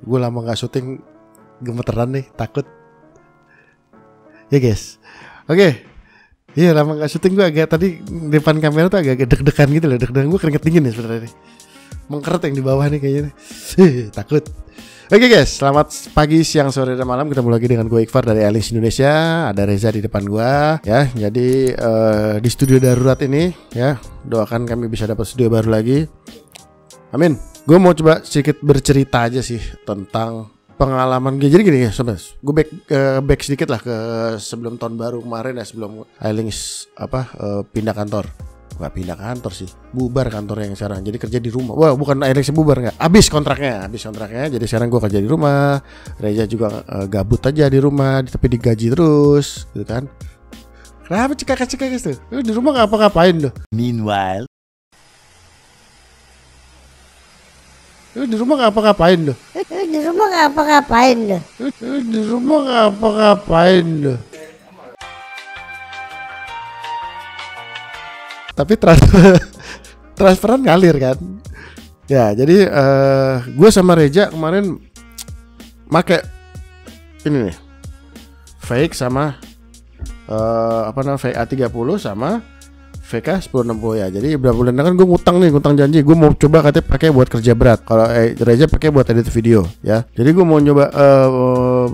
gue lama gak syuting, gemeteran nih, takut. Ya guys, oke. Iya, lama gak syuting gue agak tadi depan kamera tuh agak deg-degan gitu loh. Deg-degan gue keringet dingin nih sebenarnya nih. Mengkeret yang di bawah nih kayaknya nih. Takut. Oke guys, selamat pagi, siang, sore, dan malam. Ketemu lagi dengan gue Iqfar dari Airlings Indonesia. Ada Reza di depan gue ya. Jadi di studio darurat ini ya, doakan kami bisa dapat studio baru lagi. Amin. Gue mau coba sedikit bercerita aja sih tentang pengalaman gue. Jadi gini ya sobat, gue back sedikit lah ke sebelum tahun baru kemarin ya, sebelum Airlings pindah kantor. Gak pindah kantor sih, bubar kantornya yang sekarang. Jadi kerja di rumah. Wah, bukan Airlings bubar, nggak. Habis kontraknya. Jadi sekarang gue kerja di rumah. Reza juga gabut aja di rumah, tapi digaji terus, gitu kan. Kenapa cekak tuh? Di rumah ngapa-ngapain lo? Meanwhile, di rumah ngapa-ngapain lo? Di rumah ngapa-ngapain lo? Di rumah ngapa-ngapain lo? Tapi transferan ngalir kan. Ya jadi gue sama Reza kemarin make ini nih, fake sama fake A30 sama VK 1060 ya. Jadi beberapa bulan kan gue ngutang janji gue mau coba katanya pakai buat kerja berat. Kalau Reza pakai buat edit video ya. Jadi gue mau nyoba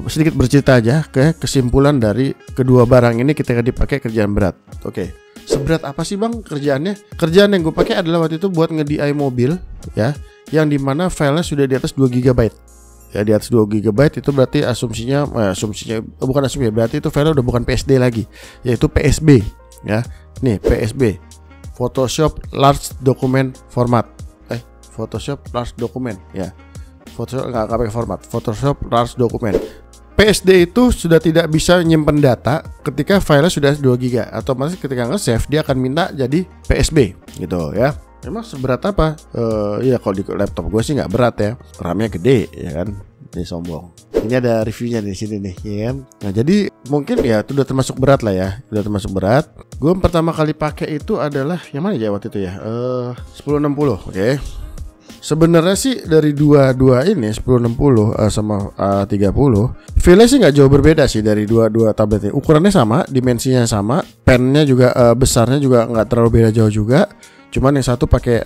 sedikit bercerita aja ke kesimpulan dari kedua barang ini ketika dipakai kerjaan berat. Oke. Seberat apa sih bang kerjaannya? Kerjaan yang gue pakai adalah waktu itu buat nge-DI mobil ya, yang dimana filenya sudah di atas 2 GB. Ya di atas 2 GB itu berarti asumsinya bukan asumsi, berarti itu filenya udah bukan PSD lagi, yaitu PSB ya. Nih PSB, Photoshop Large Document Format. Photoshop Large Document ya. Photoshop nggak pakai format, Photoshop Large Document. PSD itu sudah tidak bisa nyimpen data ketika filenya sudah 2 GB. Otomatis ketika nge-save dia akan minta jadi PSB gitu ya. Emang seberat apa? Ya kalau di laptop gue sih nggak berat ya. RAM-nya gede ya kan. Ini sombong. Ini ada reviewnya di sini nih ya kan. Nah jadi mungkin ya itu udah termasuk berat lah ya. Udah termasuk berat. Gue pertama kali pakai itu adalah yang mana ya waktu itu ya? 1060. Oke. Sebenarnya sih dari dua ini 1060 sama A30 feelnya sih nggak jauh berbeda sih dari dua tablet ini. Ukurannya sama, dimensinya sama, pennya juga besarnya juga nggak terlalu beda jauh juga. Cuman yang satu pakai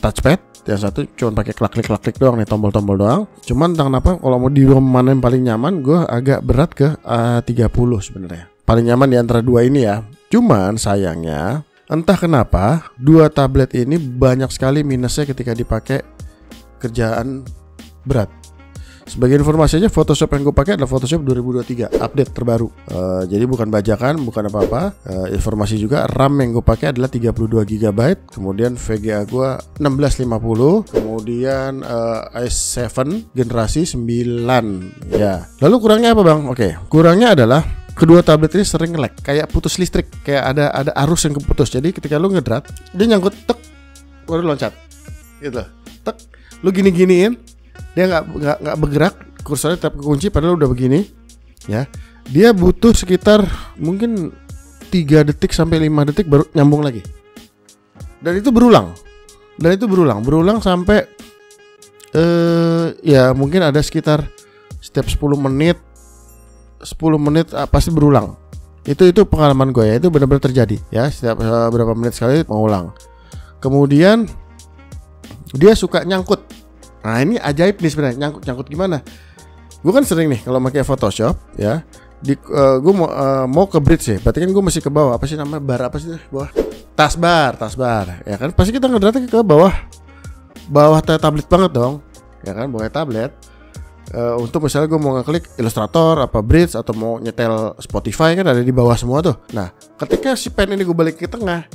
touchpad, yang satu cuma pakai klik doang nih, tombol-tombol doang. Cuman entah kenapa kalau mau di mana yang paling nyaman, gue agak berat ke A30 sebenarnya. Paling nyaman di antara dua ini ya. Cuman sayangnya entah kenapa dua tablet ini banyak sekali minusnya ketika dipakai kerjaan berat. Sebagai informasi aja, Photoshop yang gue pakai adalah Photoshop 2023 update terbaru. Jadi bukan bajakan, bukan apa-apa. Informasi juga, RAM yang gue pakai adalah 32 GB. Kemudian VGA gue 1650. Kemudian i7 generasi 9 ya. Lalu kurangnya apa bang? Oke, kurangnya adalah kedua tablet ini sering lag, kayak putus listrik, kayak ada arus yang keputus. Jadi ketika lu ngedrat, dia nyangkut tek, baru loncat, gitu, tek, lu gini-giniin, dia nggak bergerak, kursornya tetap kekunci, padahal udah begini, ya. Dia butuh sekitar mungkin 3 detik sampai 5 detik baru nyambung lagi. Dan itu berulang, sampai ya mungkin ada sekitar setiap 10 menit pasti berulang. Itu pengalaman gue ya, itu benar-benar terjadi ya, setiap berapa menit sekali mengulang. Kemudian dia suka nyangkut. Nah ini ajaib nih sebenarnya, nyangkut gimana? Gue kan sering nih kalau pakai Photoshop ya, gue mau ke bridge ya, berarti kan gue masih ke bawah, apa sih namanya, bar apa sih bawah, taskbar ya kan, pasti kita ngedratnya ke bawah tablet banget dong ya kan, bawah tablet. Untuk misalnya gue mau ngeklik Illustrator apa Bridge atau mau nyetel Spotify kan ada di bawah semua tuh. Nah ketika si pen ini gue balik ke tengah,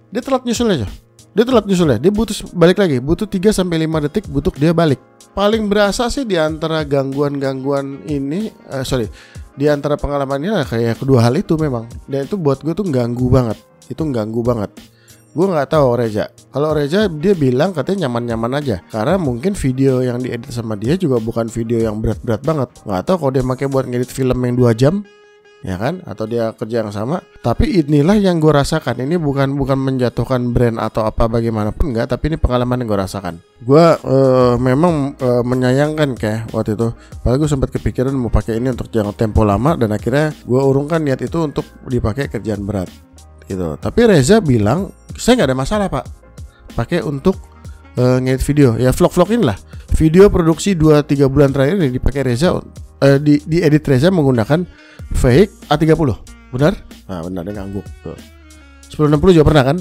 dia telat nyusulnya. Dia butuh balik lagi, butuh 3-5 detik butuh dia balik. Paling berasa sih di antara gangguan ini, di antara pengalaman ini kayak kedua hal itu memang. Dan itu buat gue tuh ganggu banget. Gue nggak tahu Reza. Kalau Reza dia bilang katanya nyaman-nyaman aja, karena mungkin video yang diedit sama dia juga bukan video yang berat-berat banget. Nggak tahu kalau dia pakai buat ngedit film yang 2 jam, ya kan? Atau dia kerja yang sama. Tapi inilah yang gue rasakan. Ini bukan menjatuhkan brand atau apa bagaimanapun, enggak. Tapi ini pengalaman yang gue rasakan. Gue memang menyayangkan kayak waktu itu. Padahal gue sempat kepikiran mau pakai ini untuk jangka tempo lama, dan akhirnya gue urungkan niat itu untuk dipakai kerjaan berat gitu. Tapi Reza bilang saya nggak ada masalah pak, pakai untuk ngedit video. Ya vlog-vlog inilah. Video produksi 2-3 bulan terakhir ini dipakai Reza, di edit Reza menggunakan Fake A30. Benar? Nah benar, dia ngangguk tuh. 1060 juga pernah kan?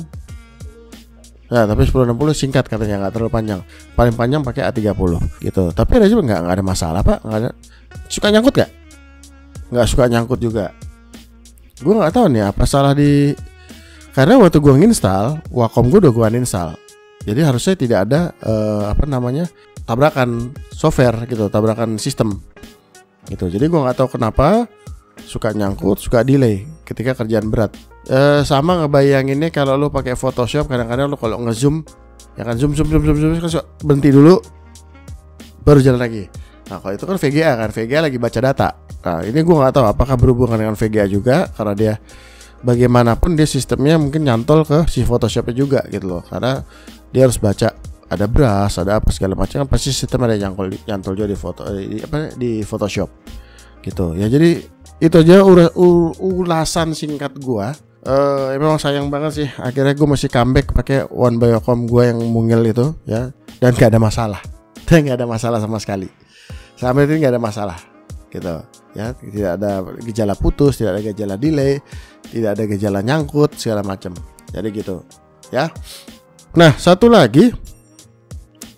Nah tapi 1060 singkat katanya, nggak terlalu panjang. Paling panjang pakai A30 gitu. Tapi Reza nggak ada masalah pak, nggak ada. Suka nyangkut nggak? Nggak suka nyangkut juga. Gue nggak tahu nih apa salah di, karena waktu gue nginstal Wacom gue udah gue uninstall. Jadi harusnya tidak ada tabrakan software gitu, tabrakan sistem gitu. Jadi gue nggak tahu kenapa suka nyangkut, suka delay ketika kerjaan berat. Sama ngebayanginnya kalau lo pakai Photoshop, kadang-kadang lo kalau ngezoom, ya kan zoom kan suka berhenti dulu, baru jalan lagi. Nah kalau itu kan VGA kan, VGA lagi baca data. Nah ini gue nggak tahu apakah berhubungan dengan VGA juga, karena dia bagaimanapun dia sistemnya mungkin nyantol ke si Photoshopnya juga gitu loh, karena dia harus baca ada brush, ada apa segala macam, pasti sistem ada nyantol juga di Photoshop gitu ya. Jadi itu aja ulasan singkat gua. Memang sayang banget sih akhirnya gue masih comeback pakai One by Wacom gue yang mungil itu ya, dan gak ada masalah. Dan gak ada masalah sama sekali. Sampai ini gak ada masalah gitu ya, tidak ada gejala putus, tidak ada gejala delay, tidak ada gejala nyangkut segala macam. Jadi gitu ya. Nah satu lagi,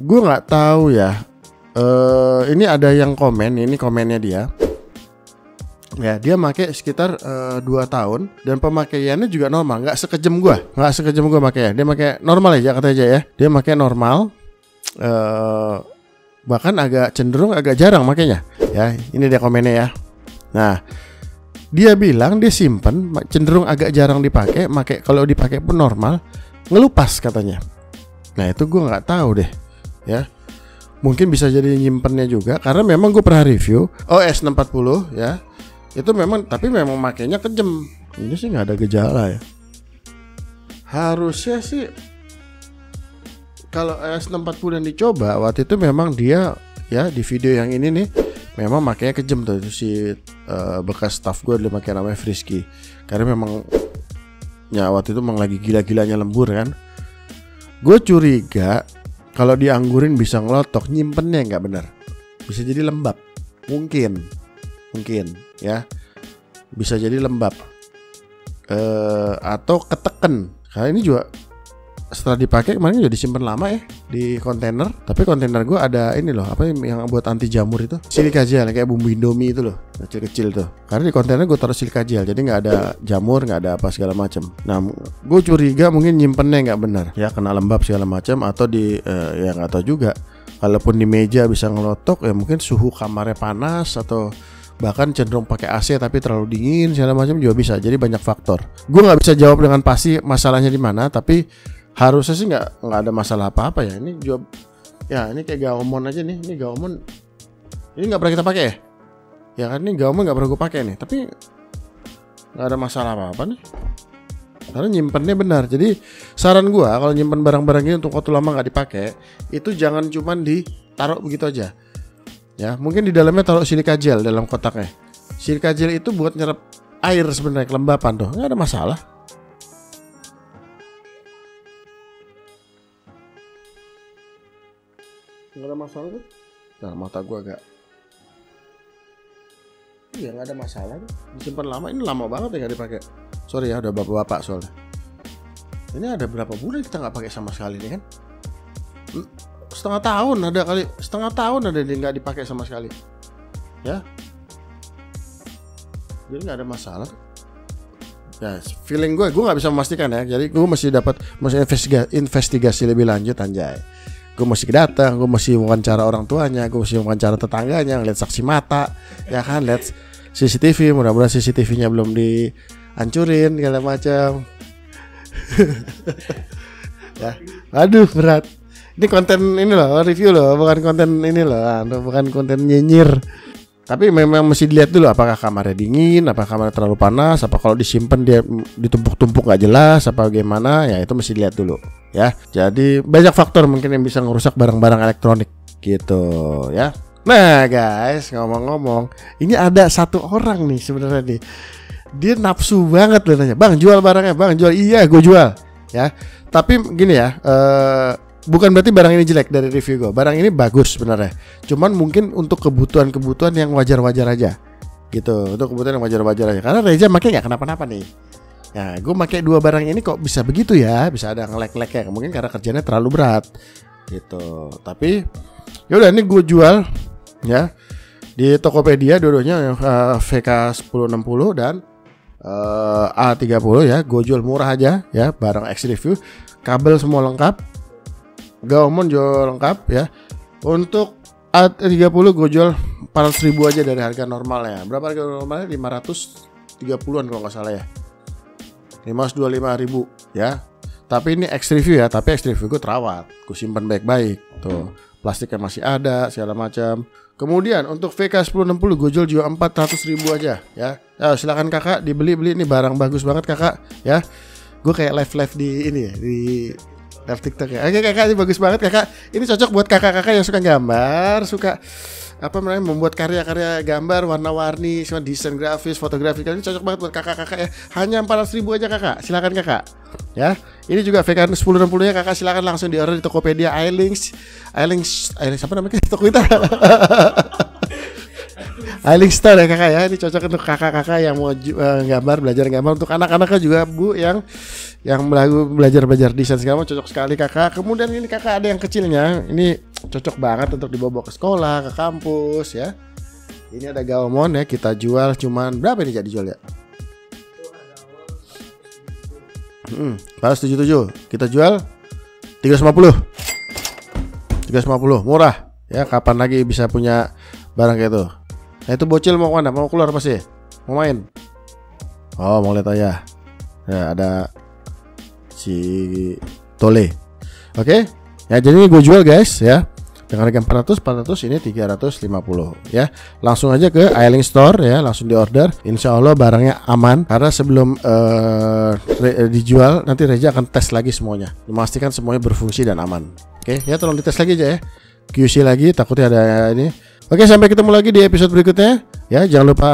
gue nggak tahu ya. Ini ada yang komen, ini komennya dia. Ya dia pakai sekitar 2 tahun dan pemakaiannya juga normal, nggak sekejam gue makanya. Dia pakai normal aja katanya ya. Dia pakai normal, bahkan cenderung agak jarang makanya. Ya ini dia komennya ya. Nah dia bilang dia simpen, cenderung agak jarang dipakai, kalau dipakai pun normal, ngelupas katanya. Nah itu gue nggak tahu deh ya, mungkin bisa jadi nyimpennya juga, karena memang gue pernah review S640 ya, itu memang, tapi memang makainya kejem. Ini sih nggak ada gejala ya, harusnya sih. Kalau S640 yang dicoba waktu itu memang dia ya, di video yang ini nih memang makanya kejem tuh si bekas staff gue dia pakai namanya Frisky, karena memang ya waktu itu memang lagi gila-gilanya lembur kan. Gue curiga kalau dianggurin bisa ngelotok, nyimpennya nggak benar, bisa jadi lembab, mungkin ya, bisa jadi lembab atau keteken. Karena ini juga setelah dipakai kemarin juga disimpan lama ya di kontainer, tapi kontainer gue ada ini loh, apa yang buat anti jamur itu, silika gel kayak bumbu Indomie itu loh, kecil-kecil tuh. Karena di kontainer gue taruh silika gel, jadi nggak ada jamur, nggak ada apa segala macam. Nah gue curiga mungkin nyimpennya nggak benar ya, kena lembab segala macam, atau di ya nggak tahu juga. Kalaupun di meja bisa ngelotok ya, mungkin suhu kamarnya panas, atau bahkan cenderung pakai AC tapi terlalu dingin segala macam juga bisa. Jadi banyak faktor. Gue nggak bisa jawab dengan pasti masalahnya di mana, tapi harusnya sih nggak ada masalah apa-apa ya. Ini jawab ya, ini kayak Gaomon aja nih. Ini Gaomon, ini nggak pernah kita pakai ya. Ya kan, ini Gaomon nggak pernah gue pakai nih, tapi nggak ada masalah apa-apa nih, karena nyimpennya benar. Jadi saran gue kalau nyimpen barang-barang ini untuk waktu lama nggak dipakai, itu jangan cuman ditaruh begitu aja. Ya mungkin di dalamnya taruh silika gel dalam kotaknya. Silika gel itu buat nyerap air sebenarnya, kelembapan tuh, nggak ada masalah. Nggak ada masalah tuh. Nah mata gue agak, iya nggak ada masalah tuh, disimpan lama. Ini lama banget ya nggak dipakai. Sorry ya, udah bapak-bapak soalnya. Ini ada berapa bulan kita nggak pakai sama sekali nih kan? Setengah tahun ada nggak dipakai sama sekali. Ya, jadi nggak ada masalah. Ya feeling gue nggak bisa memastikan ya. Jadi gue masih investigasi lebih lanjut anjay. Gue masih datang, gue masih wawancara orang tuanya, gue masih wawancara tetangganya, ngeliat saksi mata, ya kan, lihat CCTV, mudah-mudahan CCTV-nya belum dihancurin segala macam. Ya, aduh berat. Ini konten ini loh, review loh, bukan konten ini loh, bukan konten nyinyir. Tapi memang mesti dilihat dulu apakah kamarnya dingin, apakah kamarnya terlalu panas, apa kalau disimpan dia ditumpuk-tumpuk nggak jelas, apa gimana, ya itu mesti dilihat dulu ya. Jadi banyak faktor mungkin yang bisa ngerusak barang-barang elektronik gitu ya. Nah guys, ngomong-ngomong, ini ada satu orang nih sebenarnya nih, dia nafsu banget loh nanya, bang jual barangnya, bang jual, iya gue jual ya. Tapi gini ya, bukan berarti barang ini jelek dari review gue. Barang ini bagus sebenarnya. Cuman mungkin untuk kebutuhan-kebutuhan yang wajar-wajar aja gitu. Untuk kebutuhan yang wajar-wajar aja. Karena Reza makai nggak kenapa-napa nih. Nah gue makai 2 barang ini kok bisa begitu ya. Bisa ada ngelek-lek ya. Mungkin karena kerjanya terlalu berat gitu. Tapi yaudah ini gue jual ya di Tokopedia dua-duanya VK1060 dan A30 ya. Gue jual murah aja ya. Barang X review. Kabel semua lengkap. Gaomon jual lengkap ya. Untuk A30 gue jual 400.000 aja dari harga normalnya. Berapa harga normalnya? 530-an kalau nggak salah ya. 525.000 ya. Tapi ini X review ya. Tapi X review gue terawat, gue simpan baik-baik. Tuh, plastiknya masih ada segala macam. Kemudian untuk VK1060 gue jual juga 400.000 aja ya. Silakan kakak dibeli-beli, ini barang bagus banget kakak ya. Gue kayak live di ini ya, di live TikTok ya. Oke kakak, ini bagus banget kakak. Ini cocok buat kakak-kakak yang suka gambar, suka apa namanya, membuat karya-karya gambar warna-warni, semua desain grafis, fotografi. Ini cocok banget buat kakak-kakak ya. Hanya 400.000 aja kakak. Silakan kakak. Ya. Ini juga VK1060-nya kakak silakan langsung diorder di Tokopedia iLinks apa namanya? Toko kita. iLinks Store ya kakak ya. Ini cocok untuk kakak-kakak yang mau gambar, belajar gambar. Untuk anak-anaknya juga bu yang belajar desain segala macam, cocok sekali kakak. Kemudian ini kakak ada yang kecilnya, ini cocok banget untuk dibawa ke sekolah, ke kampus ya. Ini ada Gaomon ya, kita jual cuman berapa nih jadi jual ya? 477, kita jual 350, murah ya. Kapan lagi bisa punya barang kayak itu? Nah itu bocil mau kemana? Mau keluar pasti? Mau main? Oh mau lihat aja. Ya ada si Tole. Oke. Ya jadi ini gue jual guys ya. Dengan harga 400 ini 350 ya. Langsung aja ke iLinks Store ya, langsung di order. Insya Allah barangnya aman. Karena sebelum dijual nanti Reza akan tes lagi semuanya, memastikan semuanya berfungsi dan aman. Oke ya, tolong dites lagi aja ya. QC lagi, takutnya ada ini. Oke, sampai ketemu lagi di episode berikutnya ya. Jangan lupa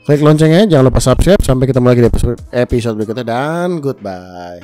klik loncengnya, jangan lupa subscribe. Sampai ketemu lagi di episode berikutnya dan goodbye.